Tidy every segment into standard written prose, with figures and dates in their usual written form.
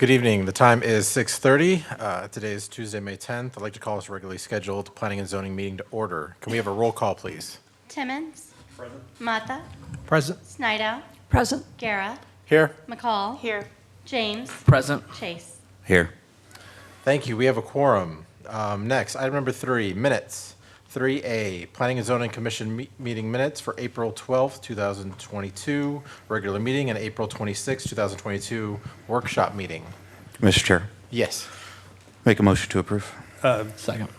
Good evening. The time is 6:30. Today is Tuesday, May 10th. I'd like to call this regularly scheduled Planning and Zoning meeting to order. Can we have a roll call, please? Timmons. Present. Mata. Present. Snidow. Present. Guerra. Here. McCall. Here. James. Present. Chase. Here. Thank you. We have a quorum. Next, item number 3, minutes. 3A, Planning and Zoning Commission meeting minutes for April 12th, 2022, regular meeting, and April 26th, 2022, workshop meeting. Mr. Chair, Yes. make a motion to approve. Second.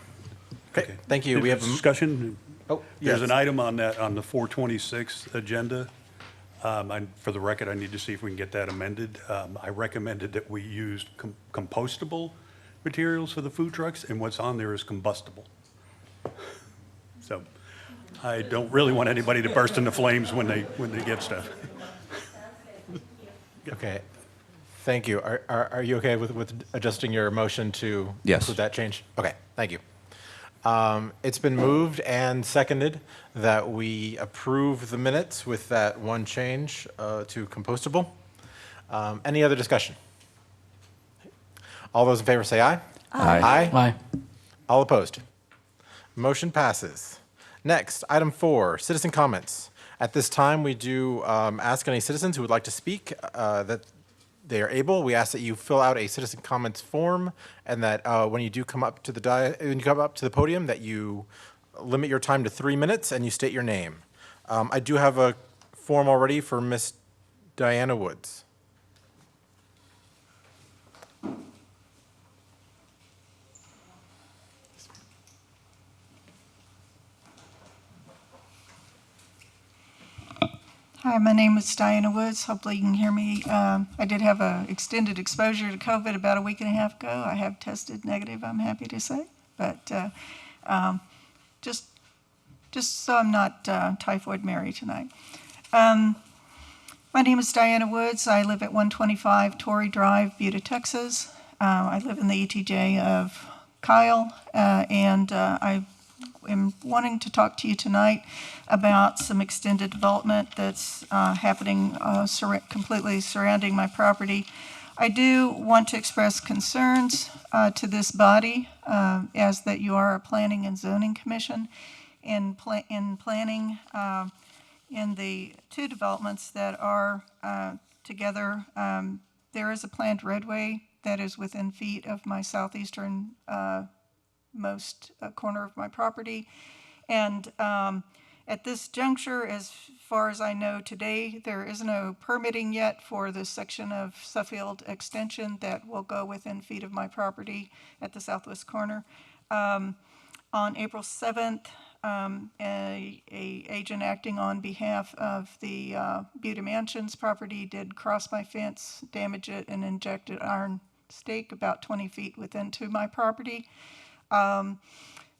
Okay. Thank you. We have Discussion. Oh, There's yes. an item on that, on the 426 agenda. For the record, I need to see if we can get that amended. I recommended that we use compostable materials for the food trucks, and what's on there is combustible. So I don't really want anybody to burst into flames when they get stuff. Okay. Thank you. Are you okay with adjusting your motion to Yes. include that change? Okay. Thank you. It's been moved and seconded that we approve the minutes with that one change to compostable. Any other discussion? All those in favor say aye. Aye. Aye. All opposed? Motion passes. Next, item 4, citizen comments. At this time, we do ask any citizens who would like to speak that they are able. We ask that you fill out a citizen comments form, and that when you do come up to the podium, that you limit your time to 3 minutes and you state your name. I do have a form already for Miss Diana Woods. Hi, my name is Diana Woods. Hopefully you can hear me. I did have an extended exposure to COVID about a week and a half ago. I have tested negative, I'm happy to say. But just so I'm not Typhoid Mary tonight. My name is Diana Woods. I live at 125 Torrey Drive, Buda, Texas. I live in the ETJ of Kyle, and I am wanting to talk to you tonight about some extended development that's happening completely surrounding my property. I do want to express concerns to this body as that you are a Planning and Zoning Commission in planning in the 2 developments that are together. There is a planned roadway that is within feet of my southeastern most corner of my property, and at this juncture, as far as I know today, there is no permitting yet for this section of Suffield extension that will go within feet of my property at the southwest corner. On April 7th, a agent acting on behalf of the Buda Mansions property did cross my fence, damage it, and injected iron stake about 20 feet to my property.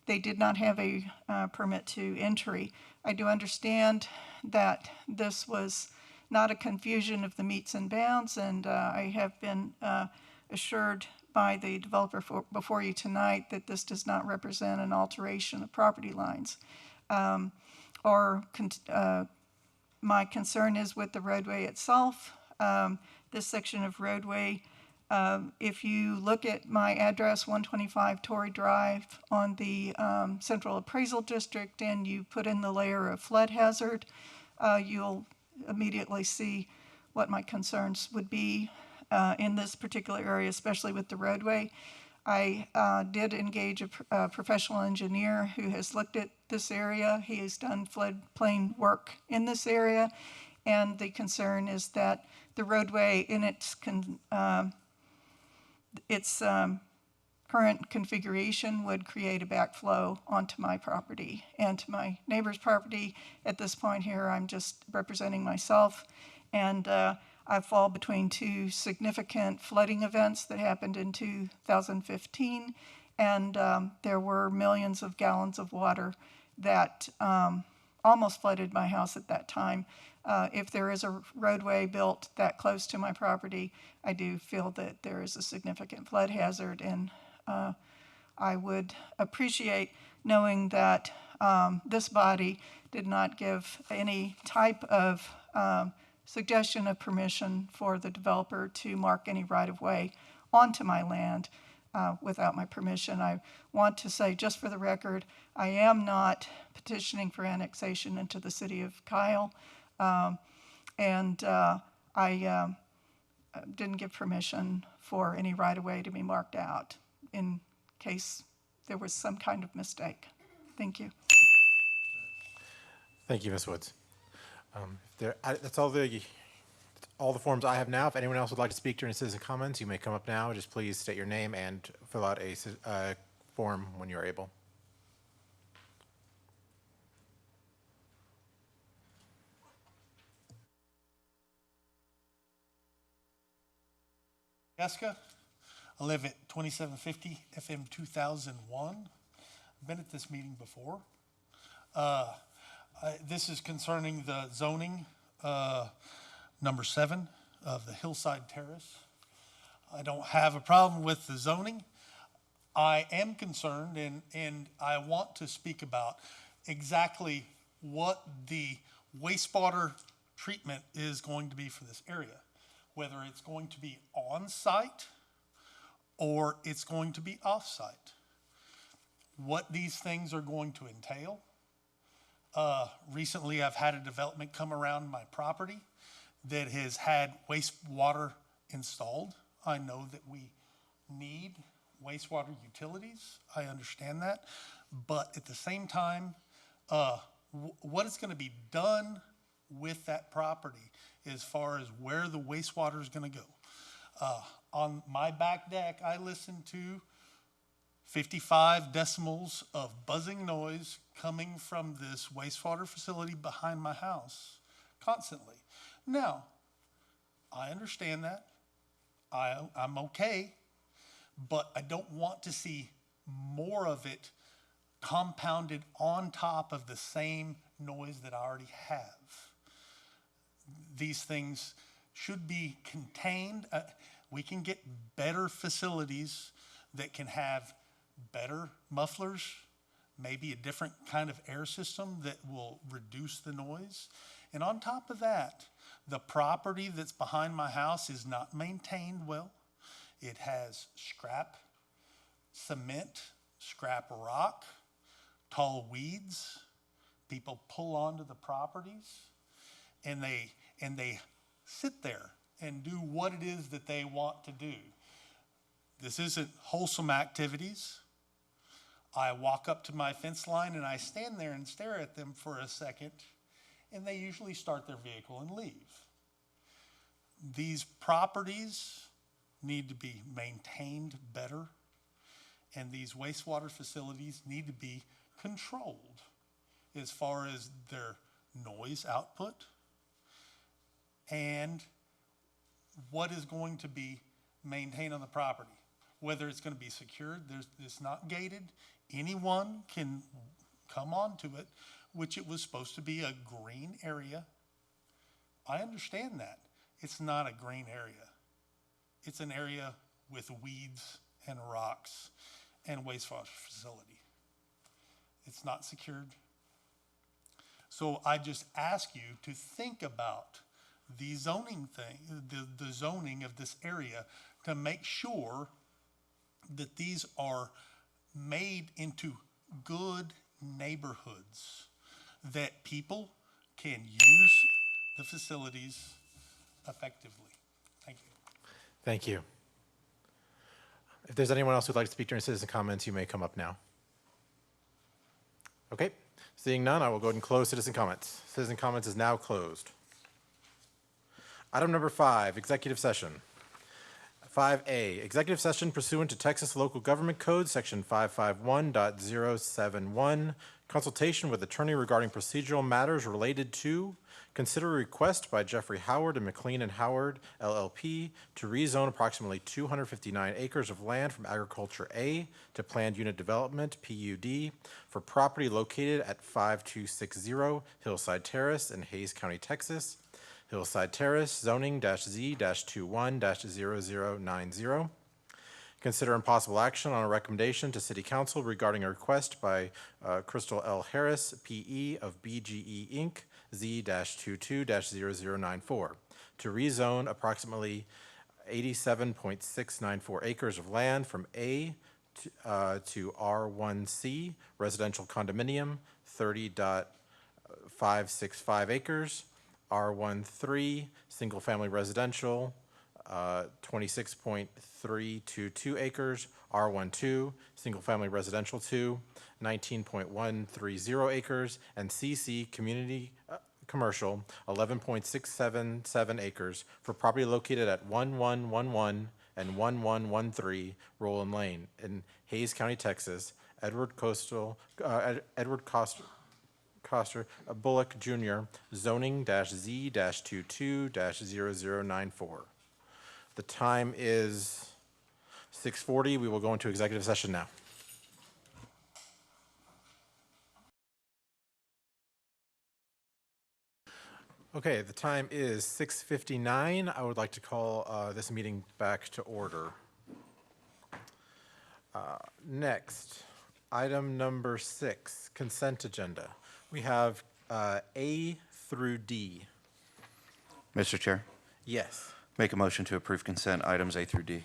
They did not have a permit to entry. I do understand that this was not a confusion of the metes and bounds, and I have been assured by the developer before you tonight that this does not represent an alteration of property lines. My concern is with the roadway itself. This section of roadway, if you look at my address, 125 Torrey Drive, on the Central Appraisal District, and you put in the layer of flood hazard, you'll immediately see what my concerns would be in this particular area, especially with the roadway. I did engage a professional engineer who has looked at this area. He has done floodplain work in this area, and the concern is that the roadway in its current configuration would create a backflow onto my property and to my neighbor's property. At this point here, I'm just representing myself, and I fall between 2 significant flooding events that happened in 2015, and there were millions of gallons of water that almost flooded my house at that time. If there is a roadway built that close to my property, I do feel that there is a significant flood hazard, and I would appreciate knowing that this body did not give any type of suggestion of permission for the developer to mark any right-of-way onto my land without my permission. I want to say, just for the record, I am not petitioning for annexation into the city of Kyle, and I didn't give permission for any right-of-way to be marked out in case there was some kind of mistake. Thank you. Thank you, Ms. Woods. That's all the forms I have now. If anyone else would like to speak during citizen comments, you may come up now. Just please state your name and fill out a form when you're able. Jessica, I live at 2750 FM 2001. I've been at this meeting before. This is concerning the zoning, number 7 of the Hillside Terrace. I don't have a problem with the zoning. I am concerned, and I want to speak about exactly what the wastewater treatment is going to be for this area, whether it's going to be on-site or it's going to be off-site. What these things are going to entail. Recently, I've had a development come around my property that has had wastewater installed. I know that we need wastewater utilities. I understand that. But at the same time, what is going to be done with that property as far as where the wastewater is going to go. On my back deck, I listen to 55 decibels of buzzing noise coming from this wastewater facility behind my house constantly. Now, I understand that. I'm okay, but I don't want to see more of it compounded on top of the same noise that I already have. These things should be contained. We can get better facilities that can have better mufflers, maybe a different kind of air system that will reduce the noise. And on top of that, the property that's behind my house is not maintained well. It has scrap cement, scrap rock, tall weeds. People pull onto the properties and they sit there and do what it is that they want to do. This isn't wholesome activities. I walk up to my fence line and I stand there and stare at them for a second, and they usually start their vehicle and leave. These properties need to be maintained better, and these wastewater facilities need to be controlled as far as their noise output and what is going to be maintained on the property. Whether it's going to be secured, it's not gated. Anyone can come onto it, which it was supposed to be a green area. I understand that. It's not a green area. It's an area with weeds and rocks and wastewater facility. It's not secured. So I just ask you to think about the zoning thing, the zoning of this area, to make sure that these are made into good neighborhoods, that people can use the facilities effectively. Thank you. Thank you. If there's anyone else who'd like to speak during citizen comments, you may come up now. Okay, seeing none, I will go ahead and close citizen comments. Citizen comments is now closed. Item number 5, executive session. 5A, executive session pursuant to Texas Local Government Code, section 551.071, consultation with attorney regarding procedural matters related to consider a request by Jeffrey Howard and McLean and Howard LLP to rezone approximately 259 acres of land from Agriculture A to Planned Unit Development PUD for property located at 5260 Hillside Terrace in Hays County, Texas. Hillside Terrace, zoning-Z-21-0090. Consider impossible action on a recommendation to City Council regarding a request by Kristal L. Harris, P.E. of BGE Inc., Z-22-0094, to rezone approximately 87.694 acres of land from A to R1C, residential condominium, 30.565 acres, R13, single-family residential, 26.322 acres, R12, single-family residential 2, 19.130 acres, and CC, community commercial, 11.677 acres for property located at 1111 and 1113 Roland Lane in Hayes County, Texas. Edward Coster Bullock Jr., zoning-Z-22-0094. The time is 6:40. We will go into executive session now. Okay, the time is 6:59. I would like to call this meeting back to order. Next, item number 6, consent agenda. We have A through D. Mr. Chair, Yes. make a motion to approve consent items A through D.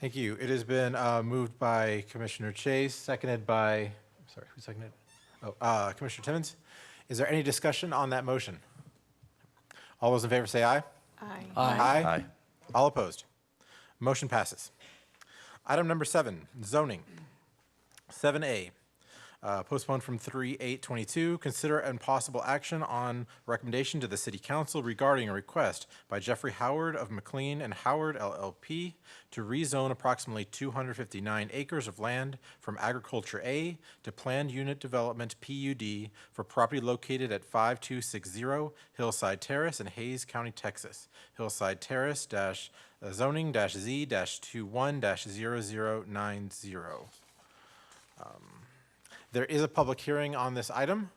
Thank you. It has been moved by Commissioner Chase, seconded by, sorry, who seconded? Oh, Commissioner Timmons. Is there any discussion on that motion? All those in favor say aye. Aye. Aye. All opposed. Motion passes. Item number 7, zoning. 7A, postponed from 3/8/22. Consider and possible action on recommendation to the City Council regarding a request by Jeffrey Howard of McLean and Howard LLP to rezone approximately 259 acres of land from Agriculture A to Planned Unit Development PUD for property located at 5260 Hillside Terrace in Hayes County, Texas. Hillside Terrace zoning-Z-21-0090. There is a public hearing on this item.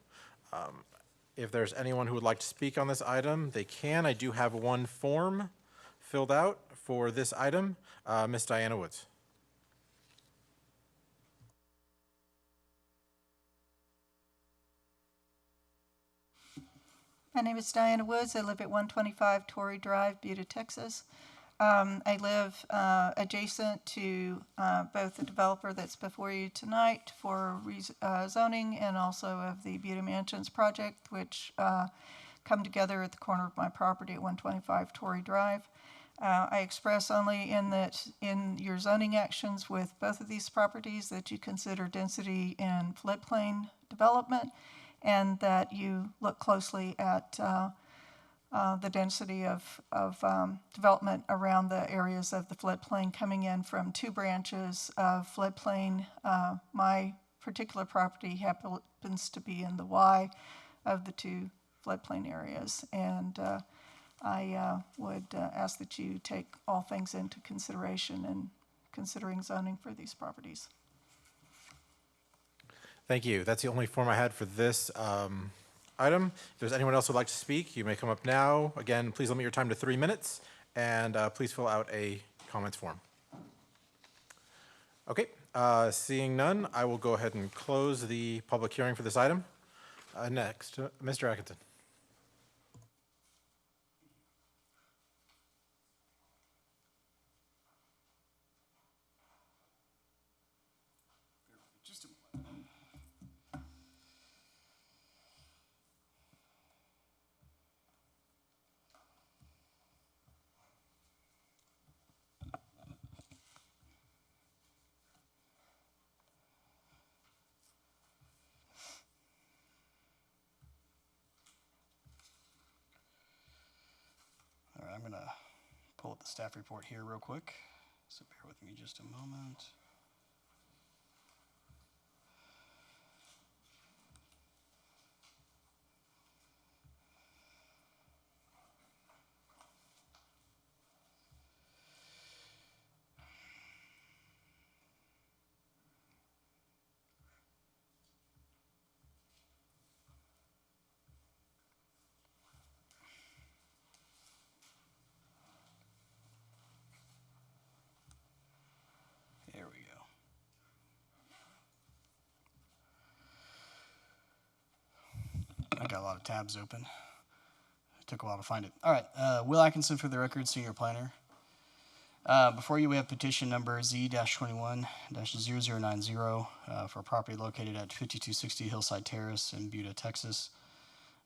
If there's anyone who would like to speak on this item, they can. I do have one form filled out for this item. Ms. Diana Woods. My name is Diana Woods. I live at 125 Torrey Drive, Buda, Texas. I live adjacent to both the developer that's before you tonight for zoning and also of the Buda Mansions project, which come together at the corner of my property at 125 Torrey Drive. I express only in your zoning actions with both of these properties that you consider density and floodplain development, and that you look closely at the density of development around the areas of the floodplain coming in from 2 branches of floodplain. My particular property happens to be in the Y of the 2 floodplain areas, and I would ask that you take all things into consideration in considering zoning for these properties. Thank you. That's the only form I had for this item. If there's anyone else who would like to speak, you may come up now. Again, please limit your time to 3 minutes, and please fill out a comments form. Okay, seeing none, I will go ahead and close the public hearing for this item. Next, Mr. Atkinson. Just a moment. All right, I'm going to pull up the staff report here real quick, so bear with me just a moment. There we go. I got a lot of tabs open. took a while to find it. All right, Will Atkinson for the record, senior planner. Before you, we have petition number Z-21-0090 for property located at 5260 Hillside Terrace in Buda, Texas.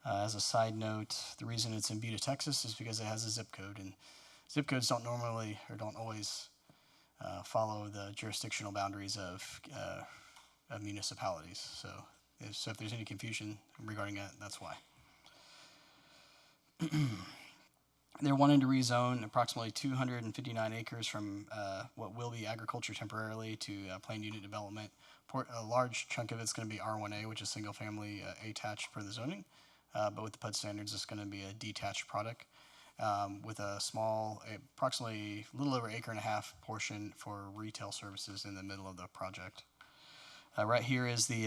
As a side note, the reason it's in Buda, Texas is because it has a zip code, and zip codes don't normally or don't always follow the jurisdictional boundaries of municipalities. So if there's any confusion regarding that, that's why. They're wanting to rezone approximately 259 acres from what will be agriculture temporarily to planned unit development. A large chunk of it's going to be R1A, which is single family attached per the zoning, but with the PUD standards, it's going to be a detached product with a small, approximately a little over acre and a half portion for retail services in the middle of the project. Right here is the,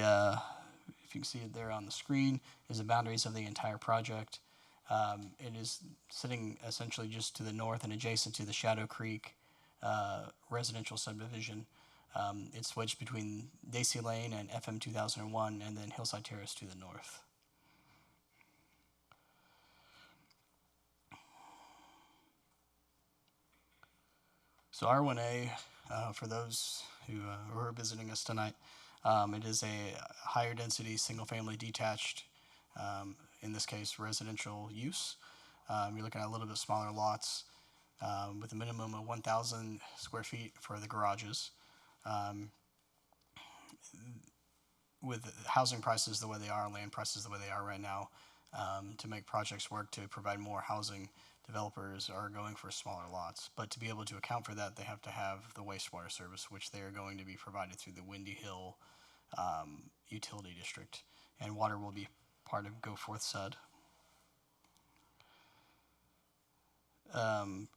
if you can see it there on the screen, is the boundaries of the entire project. It is sitting essentially just to the north and adjacent to the Shadow Creek residential subdivision. It's wedged between Daisy Lane and FM 2001, and then Hillside Terrace to the north. So R1A, for those who are visiting us tonight, it is a higher density, single family detached, in this case, residential use. You're looking at a little bit smaller lots with a minimum of 1,000 square feet for the garages. With housing prices the way they are, land prices the way they are right now, to make projects work to provide more housing, developers are going for smaller lots. But to be able to account for that, they have to have the wastewater service, which they are going to be provided through the Windy Hill utility district. And water will be part of Go Forth SUD. From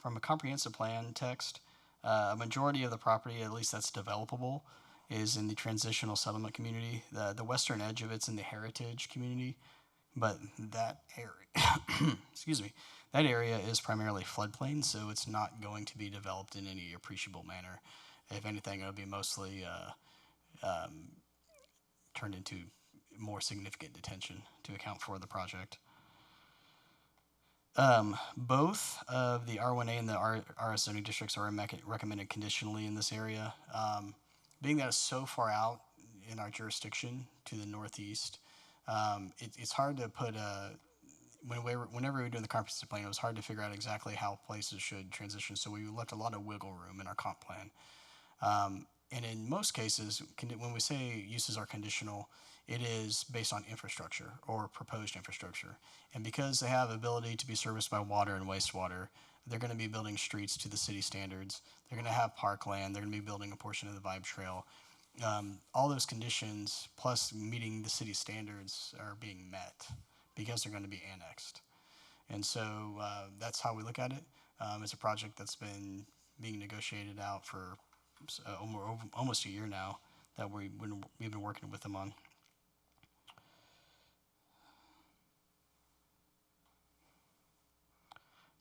a comprehensive plan text, a majority of the property, at least that's developable, is in the transitional settlement community. The western edge of it's in the heritage community, but that area, excuse me, that area is primarily floodplain, so it's not going to be developed in any appreciable manner. If anything, it'll be mostly turned into more significant detention to account for the project. Both of the R1A and the RS zoning districts are recommended conditionally in this area. Being that it's so far out in our jurisdiction to the northeast, it's hard to put whenever we were doing the comprehensive plan, it was hard to figure out exactly how places should transition. So we left a lot of wiggle room in our comp plan. And in most cases, when we say uses are conditional, it is based on infrastructure or proposed infrastructure. And because they have ability to be serviced by water and wastewater, they're going to be building streets to the city standards. They're going to have parkland. They're going to be building a portion of the Vibe Trail. All those conditions, plus meeting the city standards, are being met because they're going to be annexed. And so that's how we look at it. It's a project that's been being negotiated out for almost a year now that we've been working with them on.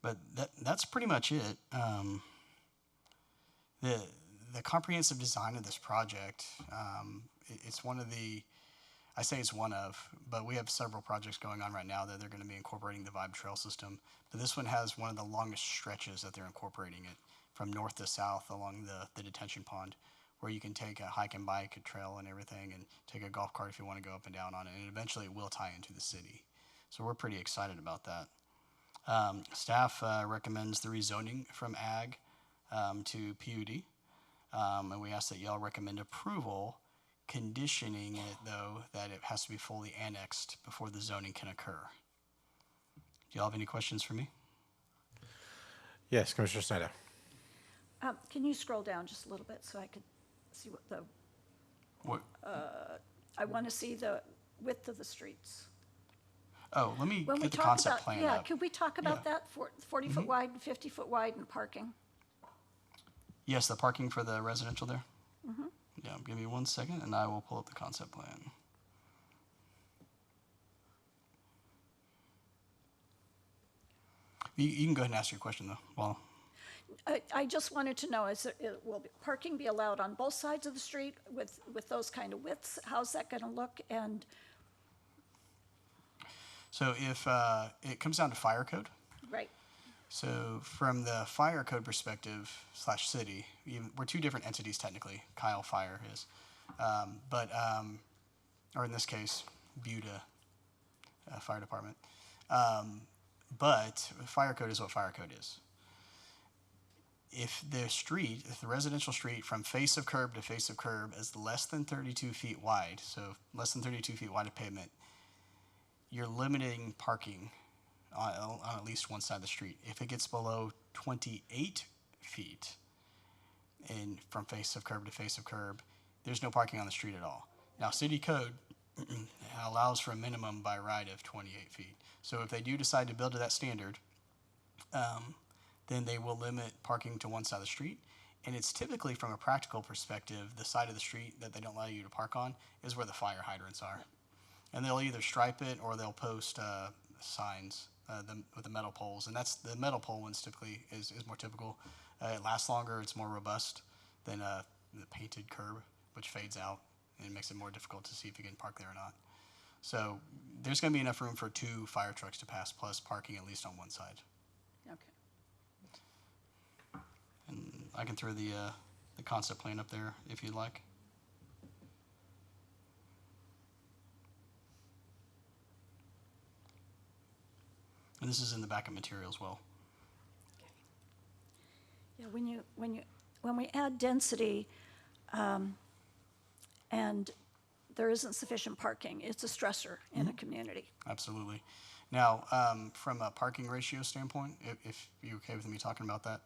But that's pretty much it. The comprehensive design of this project, it's one of the, I say it's one of, but we have several projects going on right now that they're going to be incorporating the Vibe Trail system. But this one has one of the longest stretches that they're incorporating it from north to south along the detention pond, where you can take a hike and bike, a trail and everything, and take a golf cart if you want to go up and down on it. And eventually it will tie into the city. So we're pretty excited about that. Staff recommends the rezoning from ag to PUD. And we ask that y'all recommend approval, conditioning it, though, that it has to be fully annexed before the zoning can occur. Do y'all have any questions for me? Yes, Commissioner Snyder. Can you scroll down just a little bit so I could see what the, What? I want to see the width of the streets. Oh, let me When we get the talk concept about, plan yeah, up. could we talk about that, 40-foot wide and 50-foot wide and parking? Yes, the parking for the residential there? Mm-hmm. Yeah, give me 1 second and I will pull up the concept plan. You can go ahead and ask your question though. Well, I just wanted to know, will parking be allowed on both sides of the street with those kind of widths? How's that going to look? And So if it comes down to fire code. Right. So from the fire code perspective slash city, we're two different entities technically. Kyle Fire is, or in this case, Buda Fire Department. But fire code is what fire code is. If the residential street from face of curb to face of curb is less than 32 feet wide, so less than 32 feet wide of pavement, you're limiting parking on at least one side of the street. If it gets below 28 feet from face of curb to face of curb, there's no parking on the street at all. Now, city code allows for a minimum by right of 28 feet. So if they do decide to build to that standard, then they will limit parking to one side of the street. And it's typically, from a practical perspective, the side of the street that they don't allow you to park on is where the fire hydrants are. And they'll either stripe it or they'll post signs with the metal poles. And that's the metal pole ones typically is more typical. It lasts longer, it's more robust than the painted curb, which fades out and makes it more difficult to see if you can park there or not. So there's going to be enough room for 2 fire trucks to pass, plus parking at least on one side. Okay. And I can throw the concept plan up there if you'd like. And this is in the backup material as well. Yeah, when we add density, and there isn't sufficient parking, it's a stressor in a community. Absolutely. Now, from a parking ratio standpoint, if you're okay with me talking about that,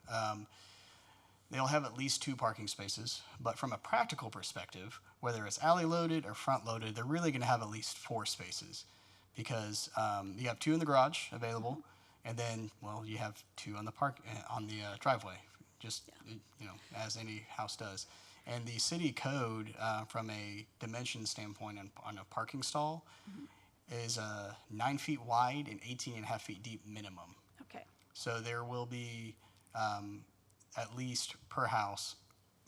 they'll have at least 2 parking spaces. But from a practical perspective, whether it's alley loaded or front loaded, they're really going to have at least 4 spaces because you have 2 in the garage available, and then, well, you have 2 on the driveway, just as any house does. And the city code, from a dimension standpoint on a parking stall, is 9 feet wide and 18.5 feet deep minimum. Okay. So there will be at least per house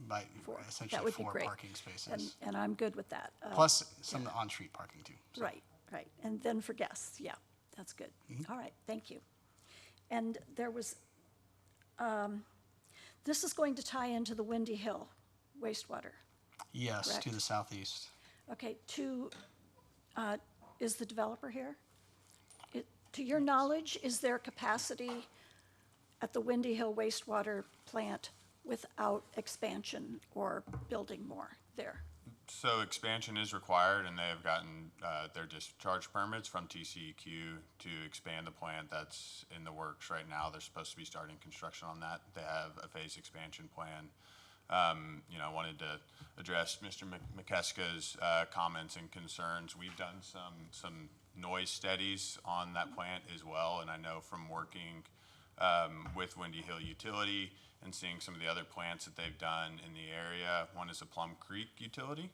by 4. essentially That would be 4 great. parking spaces. And I'm good with that. Plus some on-street parking too. So. Right. And then for guests, yeah, that's good. All right, thank you. And there was, this is going to tie into the Windy Hill wastewater. Yes, Correct. to the southeast. Okay, is the developer here? To your knowledge, is there capacity at the Windy Hill wastewater plant without expansion or building more there? So expansion is required, and they have gotten their discharge permits from TCEQ to expand the plant. That's in the works right now. They're supposed to be starting construction on that. They have a phase expansion plan. I wanted to address Mr. McKeska's comments and concerns. We've done some noise studies on that plant as well, and I know from working with Windy Hill Utility and seeing some of the other plants that they've done in the area. One is a Plum Creek utility.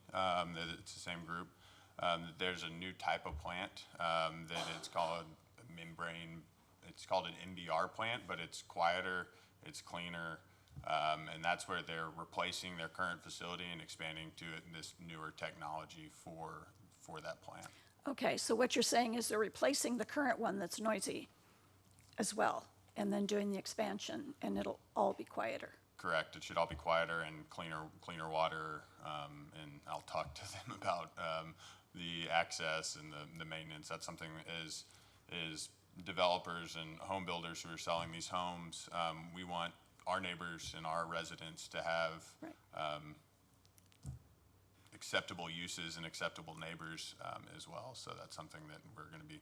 It's the same group. There's a new type of plant that it's called a membrane. It's called an MBR plant, but it's quieter, it's cleaner, and that's where they're replacing their current facility and expanding to this newer technology for that plant. Okay, so what you're saying is they're replacing the current one that's noisy as well, and then doing the expansion, and it'll all be quieter. Correct. It should all be quieter and cleaner water, and I'll talk to them about the access and the maintenance. That's something is developers and home builders who are selling these homes. We want our neighbors and our residents to have acceptable uses and acceptable neighbors as well. So that's something that we're going to be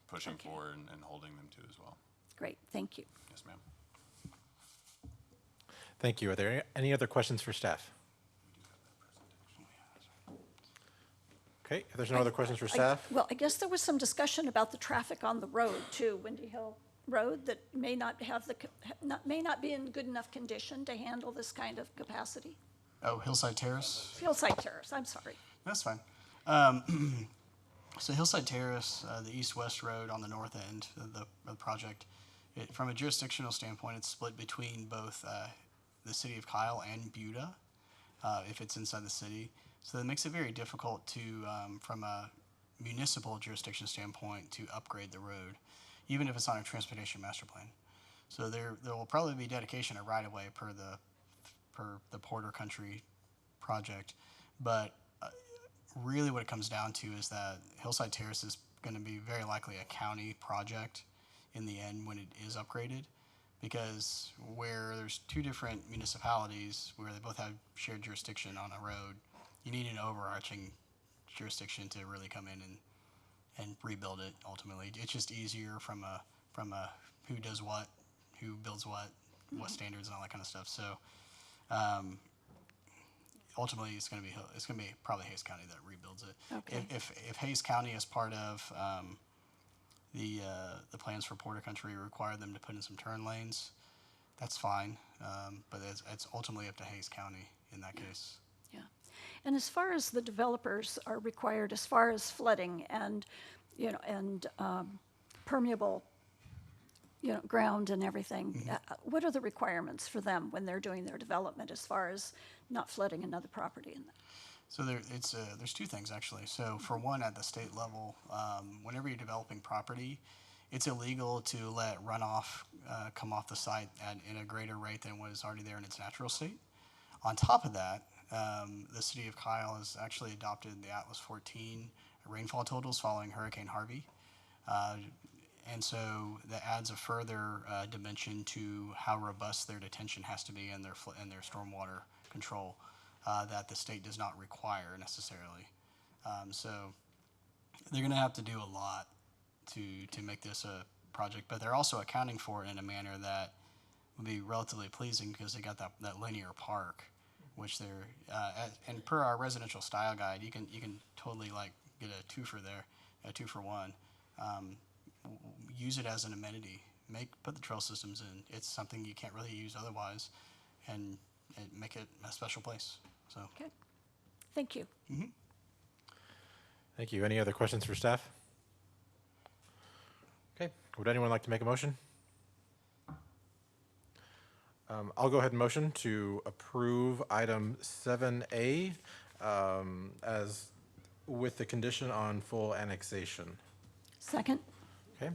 pushing for and holding them to as well. Great, thank you. Yes, ma'am. Thank you. Are there any other questions for staff? Okay, if there's no other questions for staff? Well, I guess there was some discussion about the traffic on the road too, Windy Hill Road, that may not be in good enough condition to handle this kind of capacity. Oh, Hillside Terrace? Hillside Terrace, I'm sorry. That's fine. So Hillside Terrace, the east-west road on the north end of the project, from a jurisdictional standpoint, it's split between both the city of Kyle and Buda, if it's inside the city. So that makes it very difficult to, from a municipal jurisdiction standpoint to upgrade the road, even if it's on a transportation master plan. So there will probably be dedication of right of way per the Porter Country project, but really what it comes down to is that Hillside Terrace is going to be very likely a county project in the end when it is upgraded, because where there's two different municipalities where they both have shared jurisdiction on a road, you need an overarching jurisdiction to really come in and rebuild it ultimately. It's just easier from a who does what, who builds what standards and all that kind of stuff. So ultimately it's going to be probably Hays County that rebuilds it. Okay. If Hays County as part of the plans for Porter Country require them to put in some turn lanes, that's fine. But it's ultimately up to Hays County in that case. Yeah. And as far as the developers are required, as far as flooding and, permeable, ground and everything, what are the requirements for them when they're doing their development as far as not flooding another property? So there's two things actually. So for one, at the state level, whenever you're developing property, it's illegal to let runoff come off the site at a greater rate than what is already there in its natural state. On top of that, the city of Kyle has actually adopted the Atlas 14 rainfall totals following Hurricane Harvey. And so that adds a further dimension to how robust their detention has to be in their stormwater control that the state does not require necessarily. So they're going to have to do a lot to make this a project, but they're also accounting for it in a manner that would be relatively pleasing because they got that linear park, which they're and per our residential style guide, you can totally like get a two for one. Use it as an amenity. Put the trail systems in. It's something you can't really use otherwise, and make it a special place. So. Okay. Thank you. Mm-hmm. Thank you. Any other questions for staff? Okay. Would anyone like to make a motion? I'll go ahead and motion to approve item 7A as with the condition on full annexation. Second. Okay.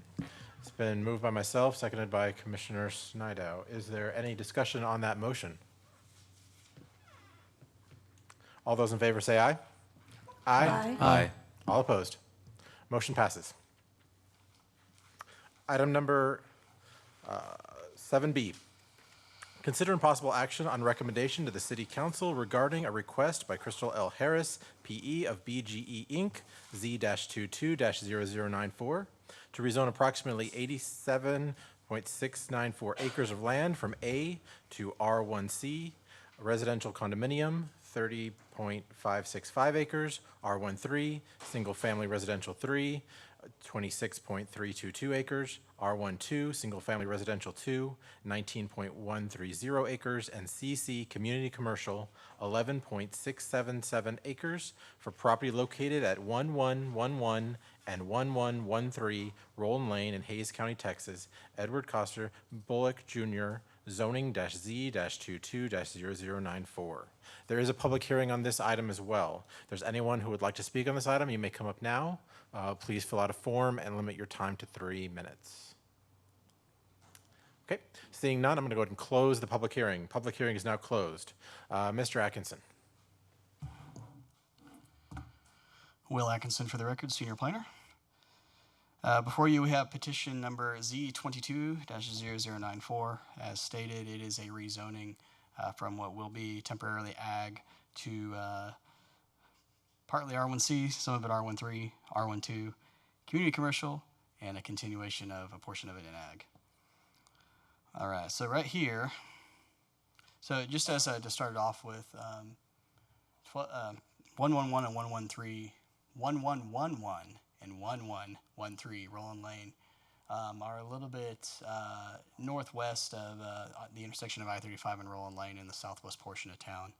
It's been moved by myself, seconded by Commissioner Snydow. Is there any discussion on that motion? All those in favor say aye. Aye. Aye. All opposed. Motion passes. Item number 7B. Consider impossible action on recommendation to the City Council regarding a request by Kristal L. Harris, P.E. of BGE Inc., Z-22-0094, to rezone approximately 87.694 acres of land from A to R1C, residential condominium, 30.565 acres, R13, single-family residential 3, 26.322 acres, R12, single-family residential 2, 19.130 acres, and CC, community commercial, 11.677 acres for property located at 1111 and 1113 Roland Lane in Hays County, Texas, Edward Coster Bullock Jr., zoning Z-22-0094. There is a public hearing on this item as well. If there's anyone who would like to speak on this item, you may come up now. Please fill out a form and limit your time to 3 minutes. Okay, seeing none, I'm going to go ahead and close the public hearing. Public hearing is now closed. Mr. Atkinson. Will Atkinson for the record, senior planner. Before you, we have petition number Z22-0094. As stated, it is a rezoning from what will be temporarily ag to partly R1C, some of it R13, R12, community commercial, and a continuation of a portion of it in ag. All right, so right here, so just as to start it off with, 111 and 113, 1111 and 1113 Roland Lane are a little bit northwest of the intersection of I-35 and Roland Lane in the southwest portion of town.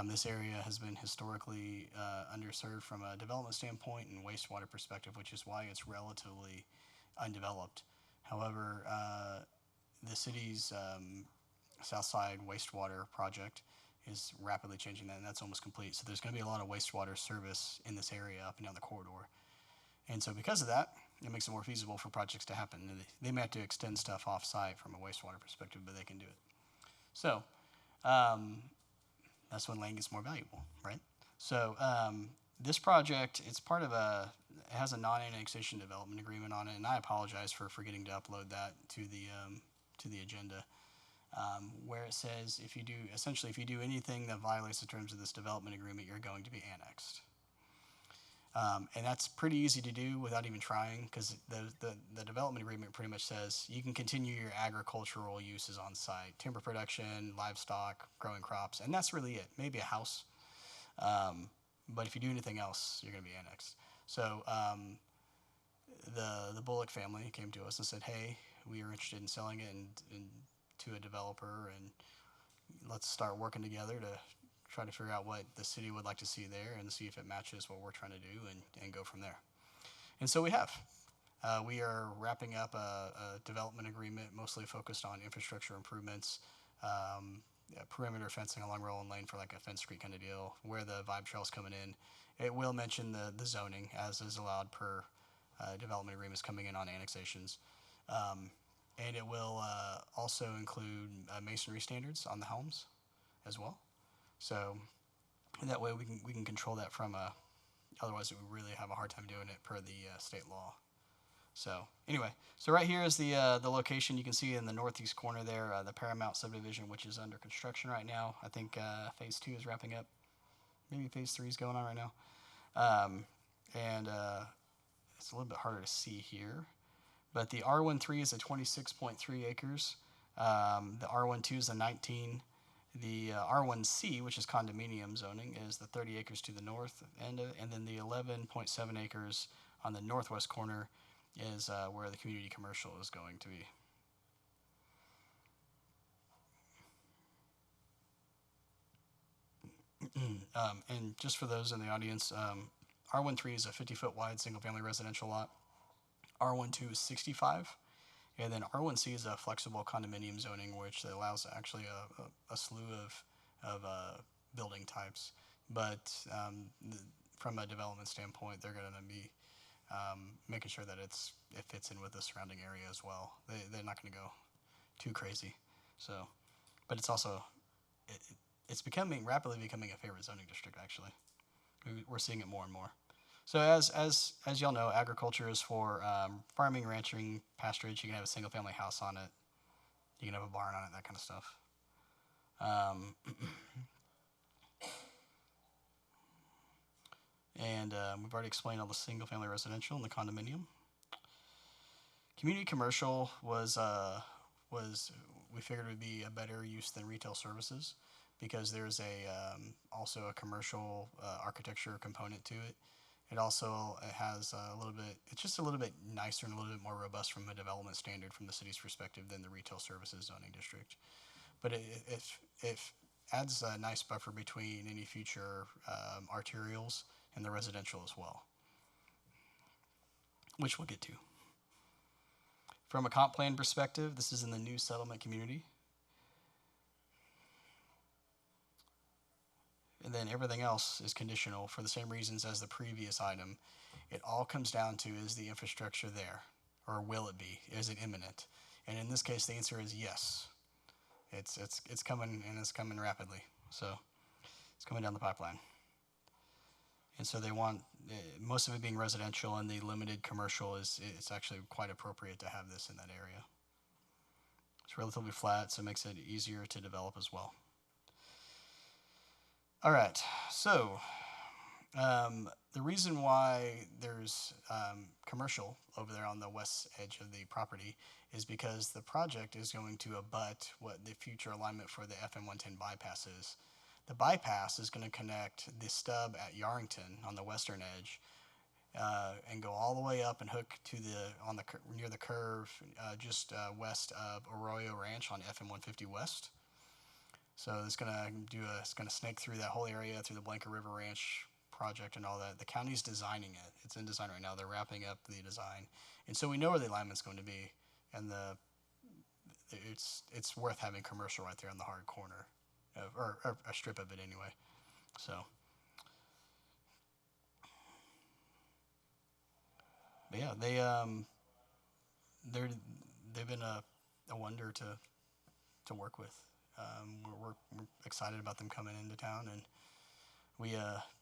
This area has been historically underserved from a development standpoint and wastewater perspective, which is why it's relatively undeveloped. However, the city's south side wastewater project is rapidly changing that, and that's almost complete. So there's going to be a lot of wastewater service in this area up and down the corridor. And so because of that, it makes it more feasible for projects to happen. And they may have to extend stuff off-site from a wastewater perspective, but they can do it. So that's when land gets more valuable, right? So this project, it has a non-annexation development agreement on it, and I apologize for forgetting to upload that to the agenda, where it says if you do anything that violates the terms of this development agreement, you're going to be annexed. And that's pretty easy to do without even trying, because the development agreement pretty much says you can continue your agricultural uses on site, timber production, livestock, growing crops, and that's really it. Maybe a house. But if you do anything else, you're going to be annexed. So the Bullock family came to us and said, hey, we are interested in selling it and to a developer, and let's start working together to try to figure out what the city would like to see there and see if it matches what we're trying to do and go from there. And so we have. We are wrapping up a development agreement mostly focused on infrastructure improvements, perimeter fencing along Roland Lane for like a fence street kind of deal, where the vibe trail's coming in. It will mention the zoning as is allowed per development agreements coming in on annexations. And it will also include masonry standards on the homes as well. So that way we can control that from otherwise we really have a hard time doing it per the state law. So anyway, so right here is the location. You can see in the northeast corner there, the Paramount subdivision, which is under construction right now. I think phase 2 is wrapping up. Maybe phase 3 is going on right now. And it's a little bit harder to see here. But the R13 is a 26.3 acres. The R12 is a 19. The R1C, which is condominium zoning, is the 30 acres to the north end of it, and then the 11.7 acres on the northwest corner is where the community commercial is going to be. And just for those in the audience, R13 is a 50-foot wide single-family residential lot. R12 is 65. And then R1C is a flexible condominium zoning, which allows actually a slew of building types. But from a development standpoint, they're going to be making sure that it fits in with the surrounding area as well. They're not going to go too crazy. So, but it's also it's rapidly becoming a favorite zoning district. Actually, we're seeing it more and more. So as y'all know, agriculture is for farming, ranching, pasturage. You can have a single family house on it. You can have a barn on it, that kind of stuff. And we've already explained all the single family residential and the condominium. Community commercial was we figured would be a better use than retail services, because there's also a commercial architecture component to it. It also has it's just a little bit nicer and a little bit more robust from a development standard from the city's perspective than the retail services zoning district. But it adds a nice buffer between any future arterials and the residential as well, which we'll get to. From a comp plan perspective, this is in the new settlement community. And then everything else is conditional for the same reasons as the previous item. It all comes down to, is the infrastructure there, or will it be? Is it imminent? And in this case, the answer is yes. It's coming, and it's coming rapidly. So it's coming down the pipeline. And so they want most of it being residential, and the limited commercial it's actually quite appropriate to have this in that area. It's relatively flat, so it makes it easier to develop as well. All right, so the reason why there's commercial over there on the west edge of the property is because the project is going to abut what the future alignment for the FM 110 bypass is. The bypass is going to connect the stub at Yarrington on the western edge and go all the way up and hook to near the curve just west of Arroyo Ranch on FM 150 West. So it's going to snake through that whole area, through the Blanca River Ranch project and all that. The county's designing it. It's in design right now. They're wrapping up the design. And so we know where the alignment's going to be. And it's worth having commercial right there on the hard corner, or a strip of it anyway. So But yeah, they've been a wonder to work with. We're excited about them coming into town, and we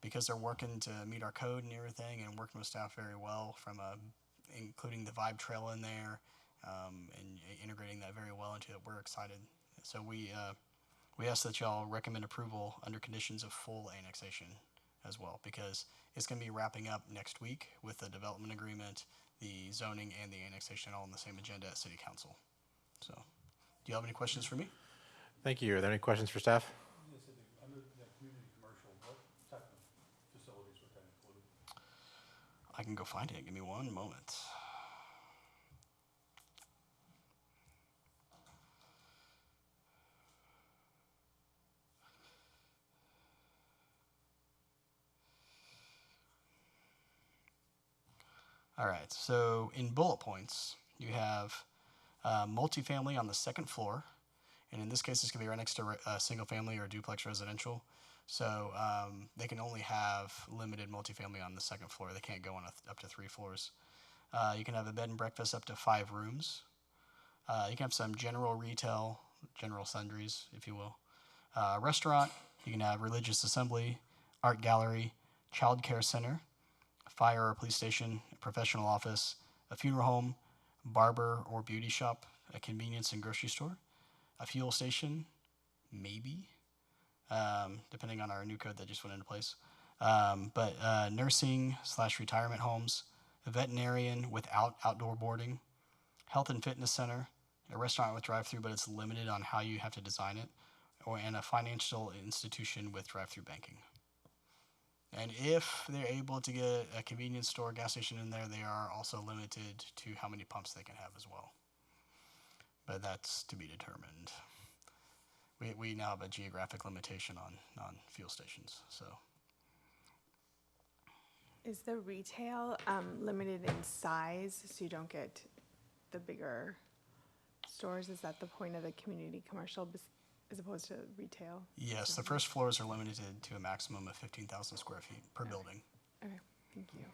because they're working to meet our code and everything, and working with staff very well from including the vibe trail in there, and integrating that very well into it. We're excited. So we ask that y'all recommend approval under conditions of full annexation as well, because it's going to be wrapping up next week with the development agreement, the zoning, and the annexation all on the same agenda at City Council. So, do you have any questions for me? Thank you. Are there any questions for staff? Under the community commercial, what type of facilities would that include? I can go find it. Give me one moment. All right, so in bullet points, you have multifamily on the second floor, and in this case, it's going to be right next to a single family or duplex residential. So they can only have limited multifamily on the second floor. They can't go on up to 3 floors. You can have a bed and breakfast up to 5 rooms. You can have some general retail, general sundries, if you will. Restaurant, you can have religious assembly, art gallery, child care center, fire or police station, a professional office, a funeral home, barber or beauty shop, a convenience and grocery store, a fuel station, maybe, depending on our new code that just went into place. But nursing/retirement homes, a veterinarian without outdoor boarding, health and fitness center, a restaurant with drive-thru, but it's limited on how you have to design it, and a financial institution with drive-thru banking. And if they're able to get a convenience store, gas station in there, they are also limited to how many pumps they can have as well. But that's to be determined. We now have a geographic limitation on fuel stations, so. Is the retail limited in size so you don't get the bigger stores? Is that the point of the community commercial as opposed to retail? Yes, the first floors are limited to a maximum of 15,000 square feet per building. Okay, thank you.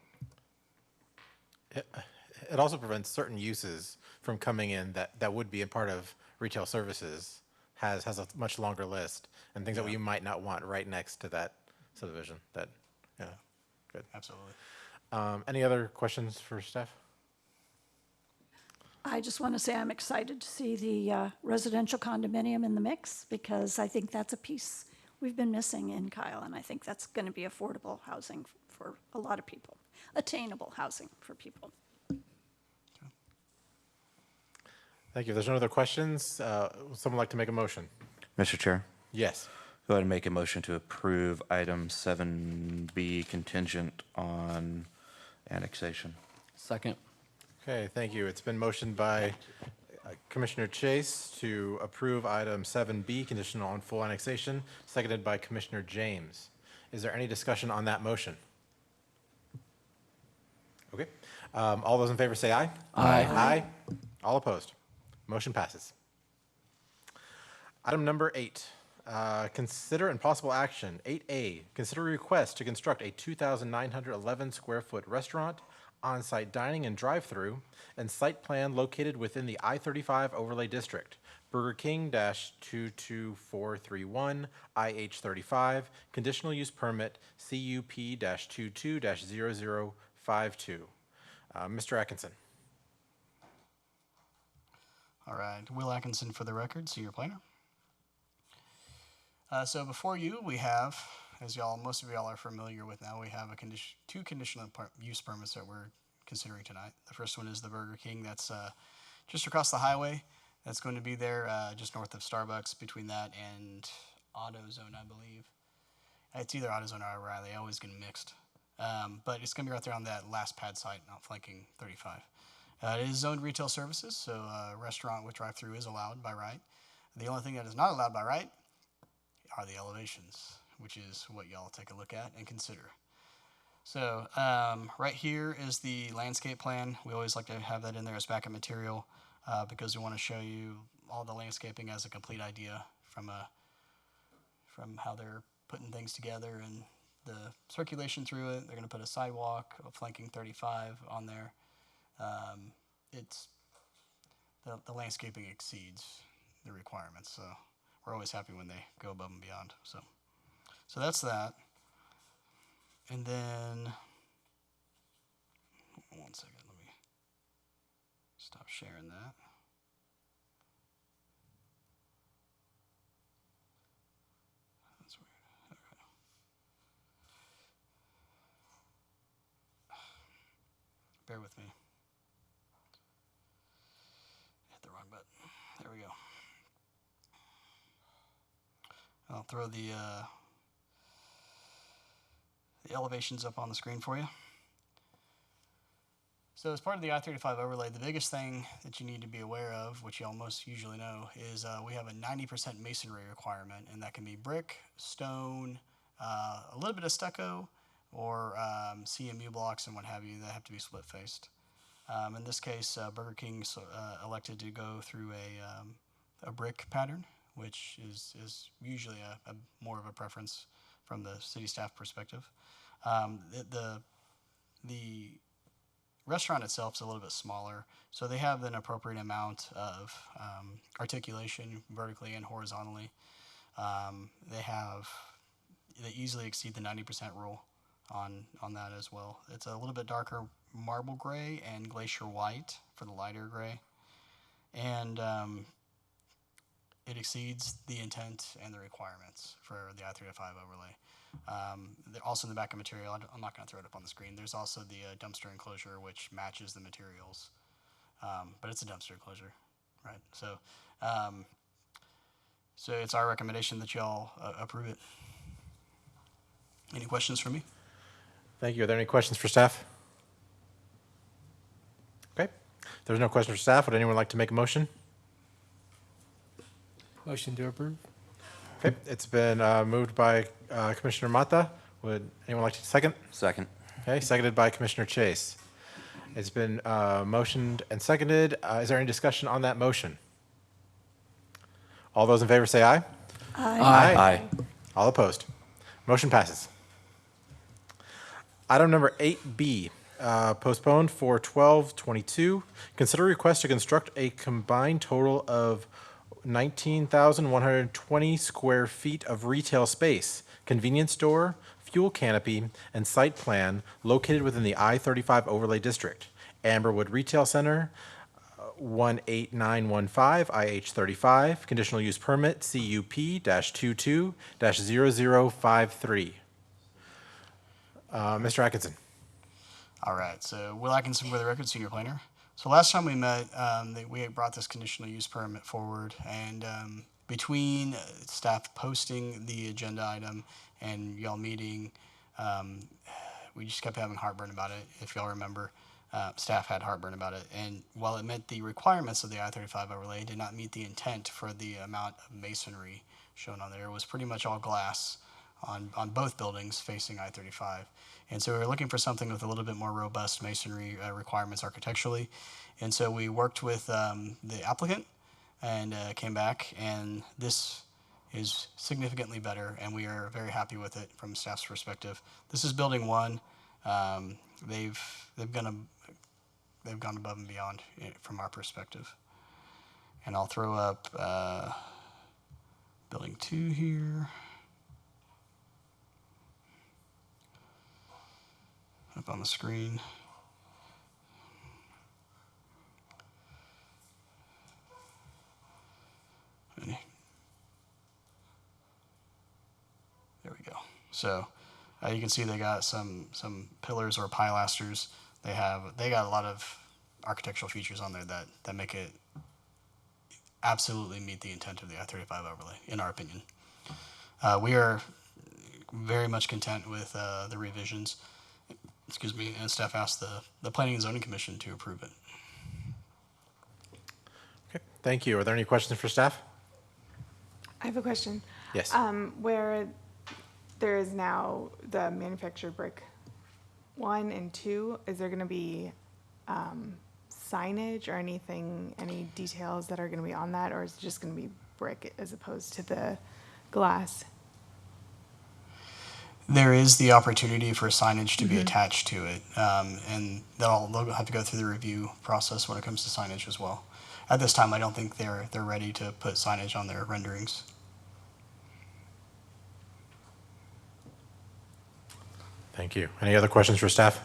It also prevents certain uses from coming in that would be a part of retail services, has a much longer list, and things that you might not want right next to that subdivision. Yeah, good. Absolutely. Any other questions for staff? I just want to say I'm excited to see the residential condominium in the mix, because I think that's a piece we've been missing in Kyle, and I think that's going to be affordable housing for a lot of people, attainable housing for people. Thank you. If there's no other questions, would someone like to make a motion? Mr. Chair, Yes. go ahead and make a motion to approve item 7B contingent on annexation. Second. Okay, thank you. It's been motioned by Commissioner Chase to approve item 7B, conditional on full annexation, seconded by Commissioner James. Is there any discussion on that motion? Okay. All those in favor say aye. Aye. Aye. All opposed. Motion passes. Item number 8, consider and possible action. 8A, consider a request to construct a 2,911 square foot restaurant, on-site dining and drive-through, and site plan located within the I-35 overlay district. Burger King-22431, IH35, conditional use permit, CUP-22-0052. Mr. Atkinson. All right, Will Atkinson for the record, senior planner. So before you, we have, as most of y'all are familiar with now, we have two conditional use permits that we're considering tonight. The first one is the Burger King that's just across the highway. That's going to be there just north of Starbucks, between that and AutoZone, I believe. It's either AutoZone or O'Reilly. I always get them mixed. But it's going to be right there on that last pad site, not flanking 35. It is zoned retail services, so a restaurant with drive-thru is allowed by right. The only thing that is not allowed by right are the elevations, which is what y'all take a look at and consider. So right here is the landscape plan. We always like to have that in there as backup material because we want to show you all the landscaping as a complete idea from how they're putting things together and the circulation through it. They're going to put a sidewalk, a flanking 35 on there. it's, the landscaping exceeds the requirements, so we're always happy when they go above and beyond, so that's that. And then, one second, let me stop sharing that. That's weird. Okay. Bear with me. Hit the wrong button. There we go. I'll throw the elevations up on the screen for you. So as part of the I-35 overlay, the biggest thing that you need to be aware of, which y'all most usually know, is we have a 90% masonry requirement, and that can be brick, stone, a little bit of stucco, or CMU blocks and what have you that have to be split-faced. In this case, Burger King elected to go through a brick pattern, which is usually a more of a preference from the city staff perspective. The restaurant itself is a little bit smaller, so they have an appropriate amount of articulation vertically and horizontally. They easily exceed the 90% rule on that as well. It's a little bit darker marble gray and glacier white for the lighter gray, and it exceeds the intent and the requirements for the I-35 overlay. Also in the back of material, I'm not going to throw it up on the screen, there's also the dumpster enclosure, which matches the materials, but it's a dumpster enclosure, right? So it's our recommendation that y'all approve it. Any questions for me? Thank you. Are there any questions for staff? Okay. If there's no questions for staff, would anyone like to make a motion? Motion to approve. Okay. It's been moved by Commissioner Mata. Would anyone like to second? Second. Okay. Seconded by Commissioner Chase. It's been motioned and seconded. Is there any discussion on that motion? All those in favor say aye. Aye. Aye. All opposed. Motion passes. Item number 8B, postponed for 12/22. Consider request to construct a combined total of 19,120 square feet of retail space, convenience store, fuel canopy, and site plan located within the I-35 overlay district. Amberwood Retail Center, 18915 IH35, conditional use permit CUP-22-0053. Mr. Atkinson. All right, so Will Atkinson for the record, senior planner. So last time we met, we had brought this conditional use permit forward, and between staff posting the agenda item and y'all meeting, we just kept having heartburn about it. If y'all remember, staff had heartburn about it, and while it met the requirements of the I-35 overlay, it did not meet the intent for the amount of masonry shown on there. It was pretty much all glass on both buildings facing I-35. And so we were looking for something with a little bit more robust masonry requirements architecturally. And so we worked with the applicant and came back, and this is significantly better, and we are very happy with it from staff's perspective. This is building one. They've gone above and beyond from our perspective. And I'll throw up building two here. Up on the screen. There we go. So you can see they got some pillars or pilasters. They got a lot of architectural features on there that make it absolutely meet the intent of the I-35 overlay, in our opinion. We are very much content with the revisions. Excuse me, and staff asked the Planning and Zoning Commission to approve it. Okay, thank you. Are there any questions for staff? I have a question. Yes. Where there is now the manufactured brick 1 and 2, is there going to be signage or anything, any details that are going to be on that, or is it just going to be brick as opposed to the glass? There is the opportunity for signage to be attached to it, and they'll have to go through the review process when it comes to signage as well. At this time, I don't think they're ready to put signage on their renderings. Thank you. Any other questions for staff?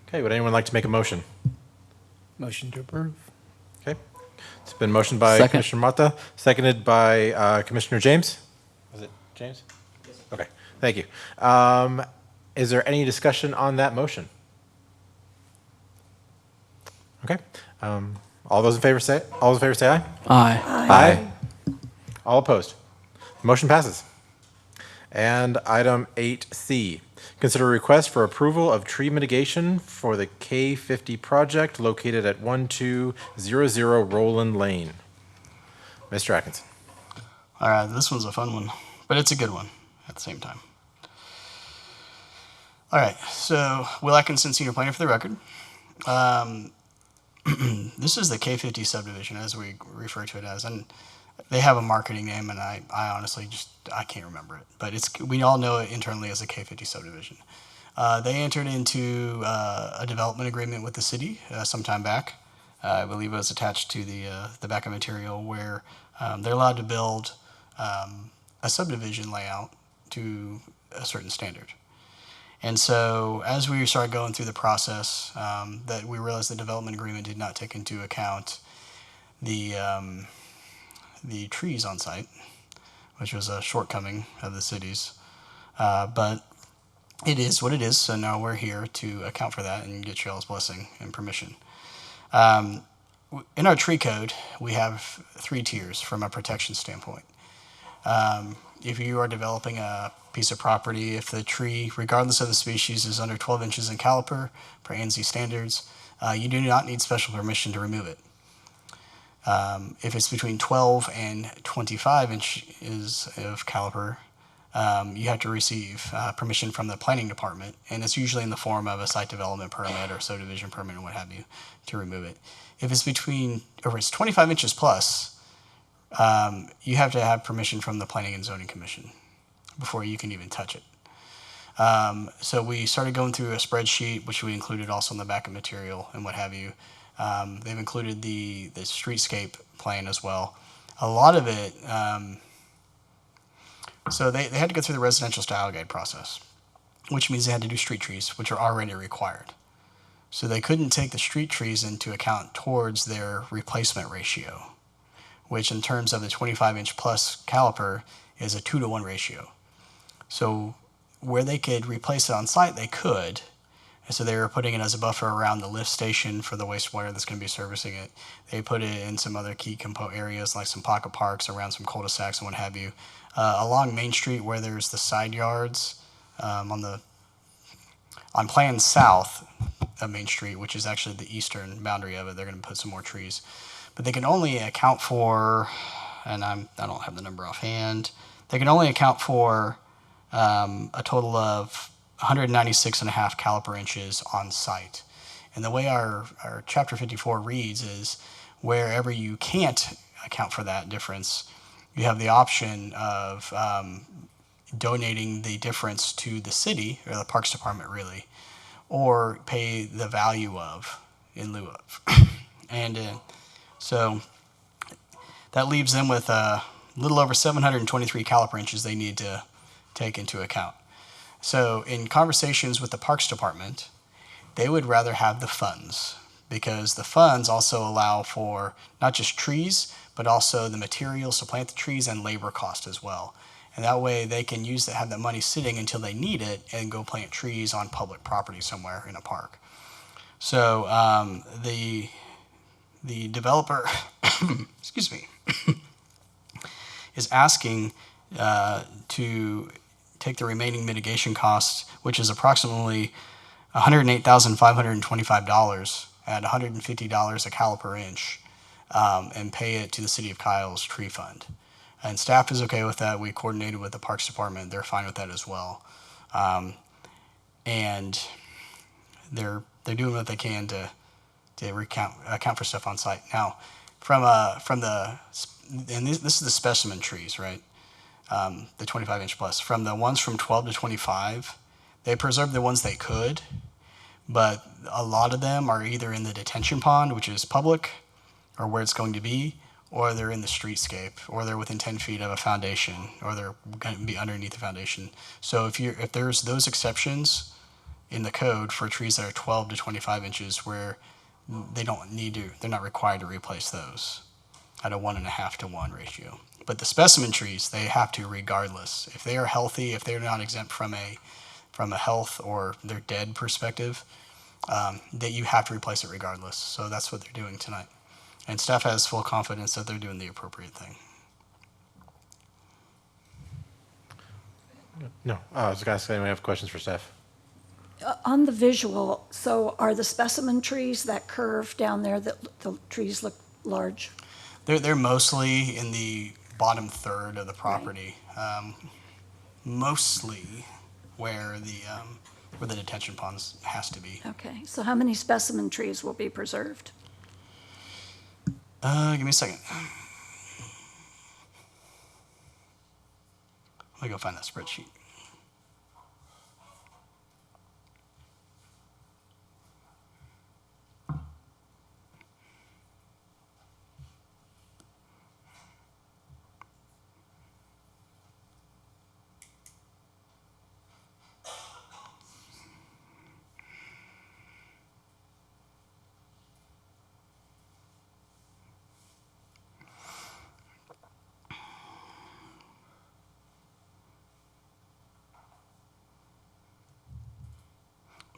Okay, would anyone like to make a motion? Motion to approve. Okay. It's been motioned by Second. Commissioner Mata, seconded by Commissioner James. Was it James? Okay, thank you. Is there any discussion on that motion? Okay. All those in favor say aye. Aye. Aye. All opposed? Motion passes. And item 8C, consider a request for approval of tree mitigation for the K50 project located at 1200 Roland Lane. Mr. Atkinson. All right, this one's a fun one, but it's a good one at the same time. All right, so Will Atkinson, Senior Planner for the record. This is the K50 subdivision, as we refer to it as, and they have a marketing name, and I honestly I can't remember it, but we all know it internally as a K50 subdivision. They entered into a development agreement with the city some time back. I believe it was attached to the backup material, where they're allowed to build a subdivision layout to a certain standard. And so as we started going through the process, that we realized the development agreement did not take into account the trees on site, which was a shortcoming of the city's. But it is what it is, so now we're here to account for that and get y'all's blessing and permission. In our tree code, we have 3 tiers from a protection standpoint. If you are developing a piece of property, if the tree, regardless of the species, is under 12 inches in caliper per ANZ standards, you do not need special permission to remove it. If it's between 12 and 25 inches of caliper, you have to receive permission from the planning department, and it's usually in the form of a site development permit or subdivision permit or what have you to remove it. If it's it's 25 inches plus, you have to have permission from the Planning and Zoning Commission before you can even touch it. So we started going through a spreadsheet, which we included also in the backup material and what have you. They've included the streetscape plan as well. A lot of it, so they had to go through the residential style guide process, which means they had to do street trees, which are already required. So they couldn't take the street trees into account towards their replacement ratio, which in terms of the 25-inch plus caliper is a 2-to-1 ratio. So where they could replace it on site, they could. And so they were putting it as a buffer around the lift station for the wastewater that's going to be servicing it. They put it in some other key areas like some pocket parks around some cul-de-sacs and what have you. Along Main Street where there's the side yards on Planned South of Main Street, which is actually the eastern boundary of it, they're going to put some more trees. But they can only account for, and I don't have the number offhand, they can only account for a total of 196.5 caliper inches on site. And the way our Chapter 54 reads is wherever you can't account for that difference, you have the option of donating the difference to the city, or the Parks Department really, or pay the value of in lieu of. And so that leaves them with a little over 723 caliper inches they need to take into account. So in conversations with the Parks Department, they would rather have the funds, because the funds also allow for not just trees, but also the materials to plant the trees and labor cost as well. And that way they can have that money sitting until they need it and go plant trees on public property somewhere in a park. So the developer, excuse me, is asking to take the remaining mitigation costs, which is approximately $108,525 at $150 a caliper inch, and pay it to the City of Kyle's tree fund. And staff is okay with that. We coordinated with the Parks Department. They're fine with that as well. And they're doing what they can to account for stuff on site. Now, this is the specimen trees, right? the 25-inch plus. From the ones from 12 to 25, they preserved the ones they could, but a lot of them are either in the detention pond, which is public, or where it's going to be, or they're in the streetscape, or they're within 10 feet of a foundation, or they're going to be underneath the foundation. So if there's those exceptions in the code for trees that are 12 to 25 inches where they're not required to replace those at a 1.5 to 1 ratio. But the specimen trees, they have to regardless. If they are healthy, if they're not exempt from a health or they're dead perspective, that you have to replace it regardless. So that's what they're doing tonight. And staff has full confidence that they're doing the appropriate thing. No, I was going to ask anyone have questions for staff. On the visual, so are the specimen trees that curve down there, that the trees look large? They're mostly in the bottom third of the property, mostly where the detention ponds has to be. Okay, so how many specimen trees will be preserved? Give me a second. Let me go find that spreadsheet.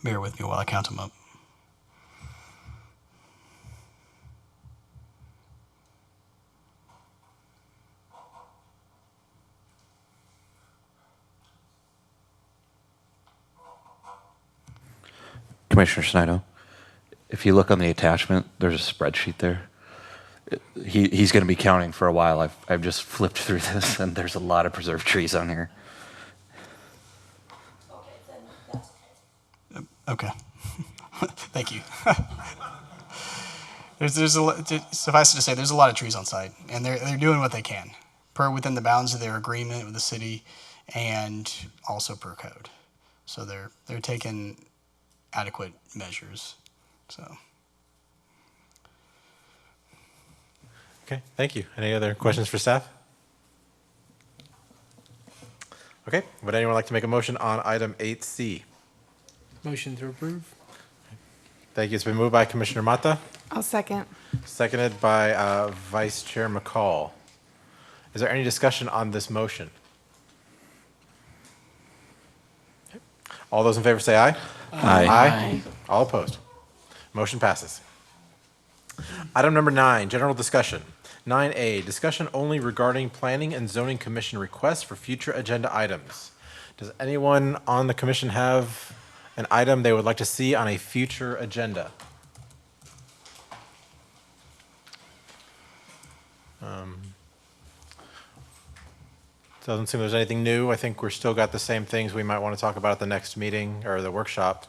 Bear with me while I count them up. Commissioner Snido, if you look on the attachment, there's a spreadsheet there. He's going to be counting for a while. I've just flipped through this, and there's a lot of preserved trees on here. Okay. Thank you. Suffice it to say, there's a lot of trees on site, and they're doing what they can, within the bounds of their agreement with the city, and also per code. So they're taking adequate measures. So. Okay, thank you. Any other questions for staff? Okay, would anyone like to make a motion on item 8C? Motion to approve. Thank you. It's been moved by Commissioner Mata, I'll second. seconded by Vice Chair McCall. Is there any discussion on this motion? Okay. All those in favor say aye. Aye. Aye. All opposed. Motion passes. Item number 9, general discussion. 9A, discussion only regarding Planning and Zoning Commission requests for future agenda items. Does anyone on the commission have an item they would like to see on a future agenda? Doesn't seem there's anything new. I think we're still got the same things we might want to talk about at the next meeting or the workshop.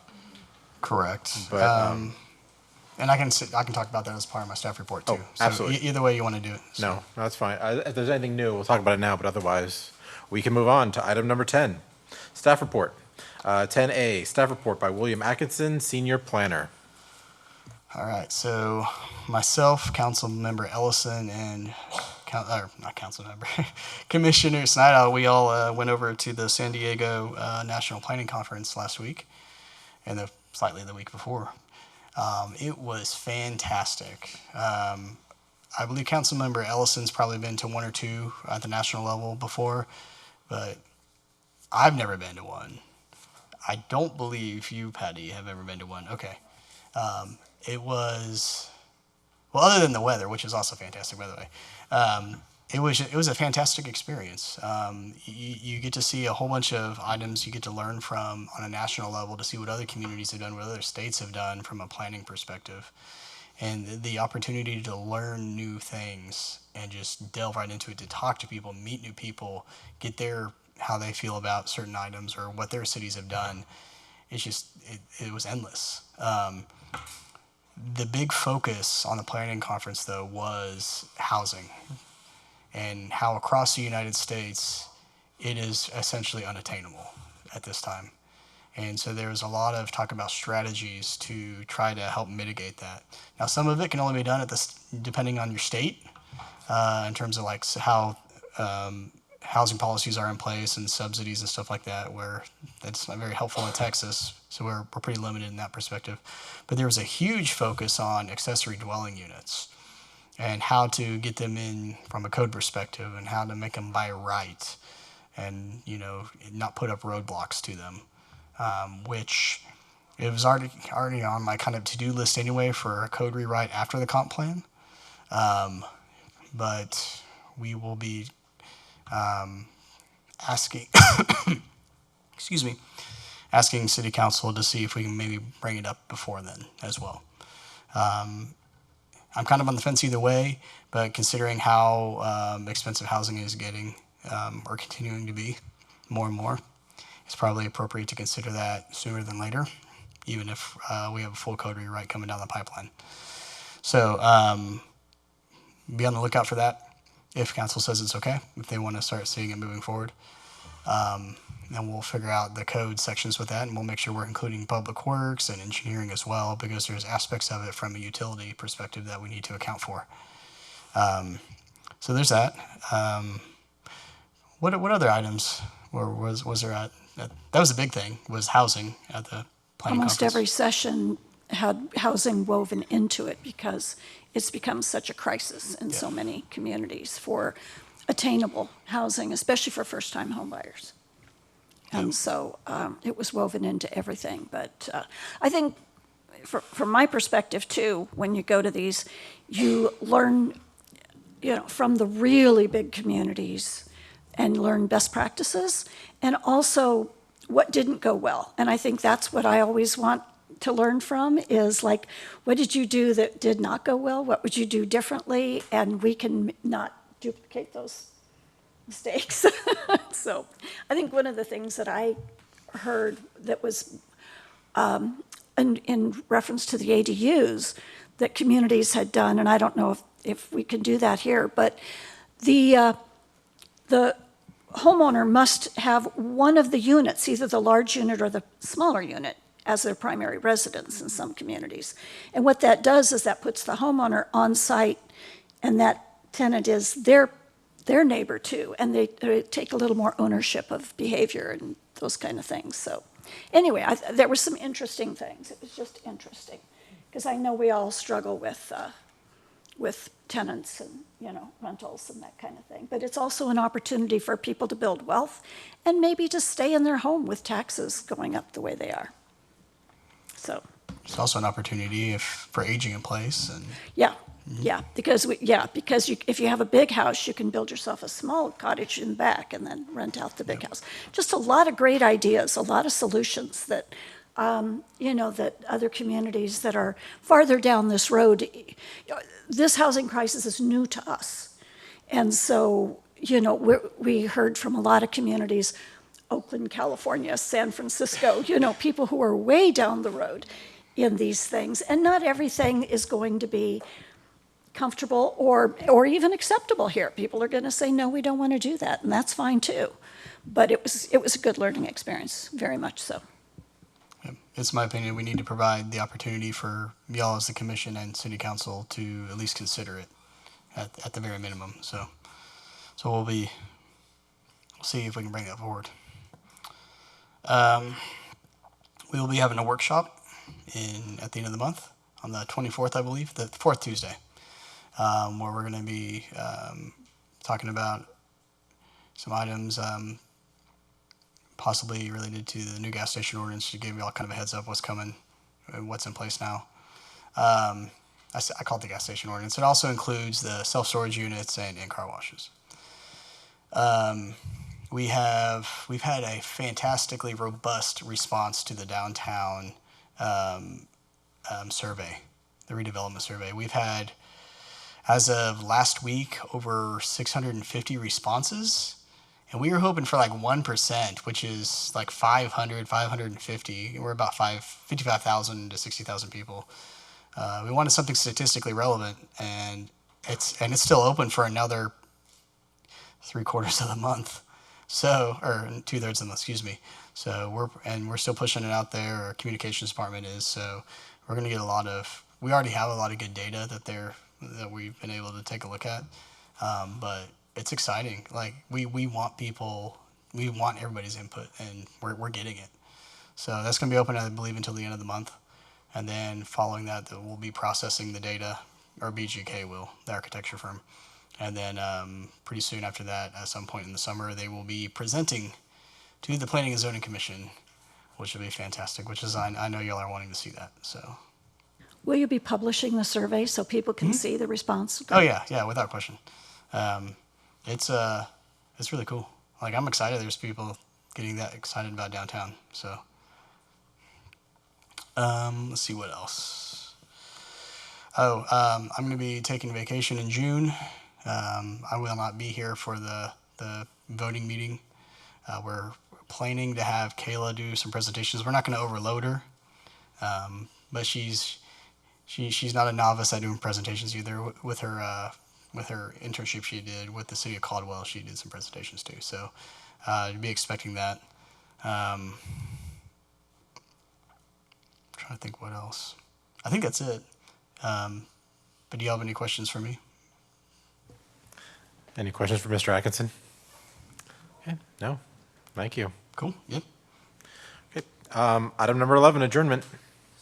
Correct. But, and I can talk about that as part of my staff report too. Oh, absolutely. So either way you want to do it. So. No, that's fine. If there's anything new, we'll talk about it now, but otherwise, we can move on to item number 10, staff report. 10A, staff report by William Atkinson, Senior Planner. All right, so myself, Council Member Ellison, and not Council Member, Commissioner Snido, we all went over to the San Diego National Planning Conference last week, and slightly the week before. It was fantastic. I believe Council Member Ellison's probably been to one or two at the national level before, but I've never been to one. I don't believe you, Patty, have ever been to one. Okay. It was, well, other than the weather, which is also fantastic, by the way, it was a fantastic experience. You get to see a whole bunch of items you get to learn from on a national level to see what other communities have done, what other states have done from a planning perspective. And the opportunity to learn new things and just delve right into it, to talk to people, meet new people, get how they feel about certain items or what their cities have done. It's just, it was endless. The big focus on the planning conference, though, was housing and how across the United States it is essentially unattainable at this time. And so there's a lot of talk about strategies to try to help mitigate that. Now, some of it can only be done depending on your state, in terms of like how housing policies are in place and subsidies and stuff like that, where that's not very helpful in Texas. So we're pretty limited in that perspective. But there was a huge focus on accessory dwelling units and how to get them in from a code perspective and how to make them by right and, you know, not put up roadblocks to them. Which it was already on my kind of to-do list anyway for a code rewrite after the comp plan. But we will be asking, asking City Council to see if we can maybe bring it up before then as well. I'm kind of on the fence either way, but considering how expensive housing is getting or continuing to be more and more, it's probably appropriate to consider that sooner than later, even if we have a full code rewrite coming down the pipeline. So be on the lookout for that if council says it's okay, if they want to start seeing it moving forward. Then we'll figure out the code sections with that, and we'll make sure we're including public works and engineering as well, because there's aspects of it from a utility perspective that we need to account for. So there's that. What other items was there at? That was a big thing, was housing at the planning Almost conference. every session had housing woven into it because it's become such a crisis in so many communities for attainable housing, especially for first-time homebuyers. And so it was woven into everything. But I think from my perspective too, when you go to these, you learn, you know, from the really big communities and learn best practices, and also what didn't go well. And I think that's what I always want to learn from is like, what did you do that did not go well? What would you do differently? And we can not duplicate those mistakes. So I think one of the things that I heard that was in reference to the ADUs that communities had done, and I don't know if we can do that here, but the homeowner must have one of the units, either the large unit or the smaller unit, as their primary residence in some communities. And what that does is that puts the homeowner on site, and that tenant is their neighbor too, and they take a little more ownership of behavior and those kind of things. So anyway, there were some interesting things. It was just interesting, because I know we all struggle with tenants and, you know, rentals and that kind of thing. But it's also an opportunity for people to build wealth and maybe to stay in their home with taxes going up the way they are. So It's also an opportunity for aging in place. And because if you have a big house, you can build yourself a small cottage in back and then rent out the big house. Just a lot of great ideas, a lot of solutions that that other communities that are farther down this road. This housing crisis is new to us, and so we heard from a lot of communities. Oakland, California, San Francisco, people who are way down the road in these things. And not everything is going to be comfortable or even acceptable here. People are going to say, no, we don't want to do that, and that's fine too. But it was a good learning experience, very much so. It's my opinion we need to provide the opportunity for y'all as the commission and city council to at least consider it at the very minimum. So we'll see if we can bring that forward. We will be having a workshop at the end of the month on the 24th, I believe, the fourth Tuesday, where we're going to be talking about some items possibly related to the new gas station ordinance to give you all kind of a heads up what's coming and what's in place now. I call it the gas station ordinance. It also includes the self-storage units and car washes. We've had a fantastically robust response to the downtown survey, the redevelopment survey. We've had, as of last week, over 650 responses, and we were hoping for like 1%, which is like 500, 550. We're about 55,000 to 60,000 people. We wanted something statistically relevant, and it's still open for another 3/4 of the month. So, or 2/3 of them, excuse me. So we're still pushing it out there. Our communications department is. So we're going to get we already have a lot of good data that we've been able to take a look at. But it's exciting. Like we want everybody's input, and we're getting it. So that's going to be open, I believe, until the end of the month. And then following that, we'll be processing the data, or BGK will, the architecture firm. And then pretty soon after that, at some point in the summer, they will be presenting to the Planning and Zoning Commission, which will be fantastic, which is, I know y'all are wanting to see that, so. Will you be publishing the survey so people can see the response? Oh yeah, without question. It's really cool. Like, I'm excited there's people getting that excited about downtown, so. Let's see what else. I'm going to be taking vacation in June. I will not be here for the voting meeting. We're planning to have Kayla do some presentations. We're not going to overload her, but she's not a novice at doing presentations either. With her internship she did with the city of Caldwell, she did some presentations too. So be expecting that. Trying to think what else. I think that's it. But do you have any questions for me? Any questions for Mr. Atkinson? Okay, no, thank you. Cool. Yep. Okay, item number 11, adjournment.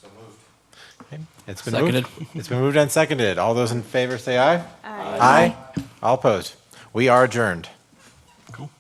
So moved. Okay, it's been Seconded. moved. It's been moved and seconded. All those in favor say aye. Aye. All opposed. We are adjourned. Cool.